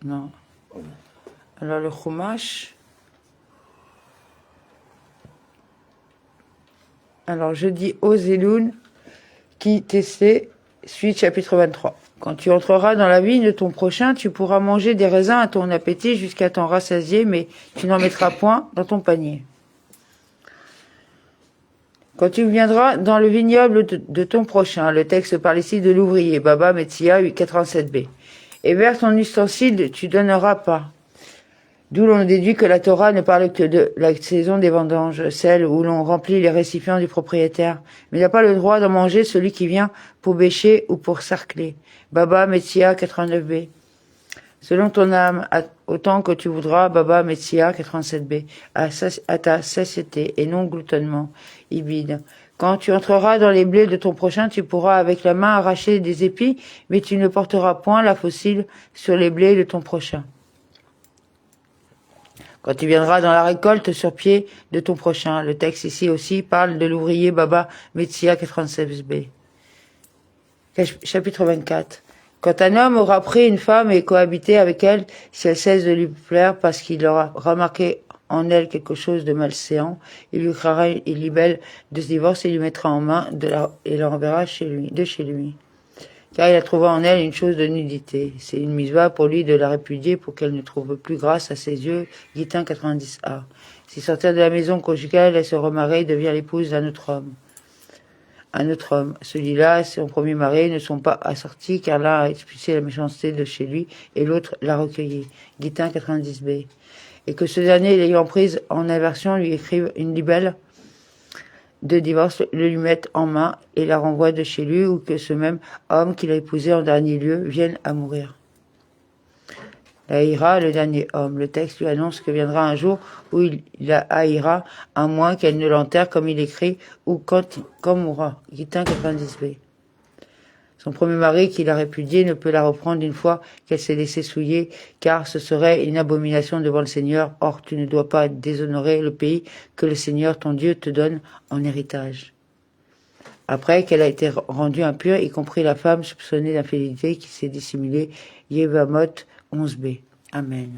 Non. Oh non. Alors le Chumash. Alors je dis Ozelun, qui testé, suite chapitre 23. Quand tu entreras dans la vigne de ton prochain, tu pourras manger des raisins à ton appétit jusqu'à t'en rassasier, mais tu n'en mettras point dans ton panier. Quand tu viendras dans le vignoble de ton prochain, le texte parle ici de l'ouvrier, Baba Metsia 87b. Et vers ton ustensile, tu donneras pas. D'où l'on déduit que la Torah ne parle que de la saison des vendanges, celle où l'on remplit les récipients du propriétaire. Mais il n'a pas le droit d'en manger celui qui vient pour bêcher ou pour sarcler. Baba Metsia 89b. Selon ton âme, autant que tu voudras, Baba Metsia 87b, à ta satiété et non gloutonnement, Ibid. Quand tu entreras dans les blés de ton prochain, tu pourras avec la main arracher des épis, mais tu ne porteras point la faucille sur les blés de ton prochain. Quand tu viendras dans la récolte sur pied de ton prochain, le texte ici aussi parle de l'ouvrier Baba Metsia 87b. Chapitre 24. Quand un homme aura pris une femme et cohabité avec elle, si elle cesse de lui plaire parce qu'il aura remarqué en elle quelque chose de malséant, il lui criera une libelle de ce divorce et lui mettra en main et la renverra de chez lui. Car il a trouvé en elle une chose de nudité. C'est une misva pour lui de la répudier pour qu'elle ne trouve plus grâce à ses yeux. Gittin 90a. Si sortir de la maison conjugale, elle se remarie et devient l'épouse d'un autre homme. Un autre homme. Celui-là et son premier mari ne sont pas assortis car l'un a expulsé la méchanceté de chez lui et l'autre l'a recueilli. Gittin 90b. Et que ce dernier, l'ayant prise en aversion, lui écrive une libelle de divorce, le lui mette en main et la renvoie de chez lui, ou que ce même homme qu'il a épousé en dernier lieu vienne à mourir. La haïra, le dernier homme. Le texte lui annonce que viendra un jour où il la haïra, à moins qu'elle ne l'enterre comme il écrit, ou quand mourra. Gittin 90b. Son premier mari qui l'a répudiée ne peut la reprendre une fois qu'elle s'est laissée souiller, car ce serait une abomination devant le Seigneur. Or, tu ne dois pas déshonorer le pays que le Seigneur, ton Dieu, te donne en héritage. Après qu'elle a été rendue impure, y compris la femme soupçonnée d'infidélité qui s'est dissimulée, Yevamot 11b. Amen.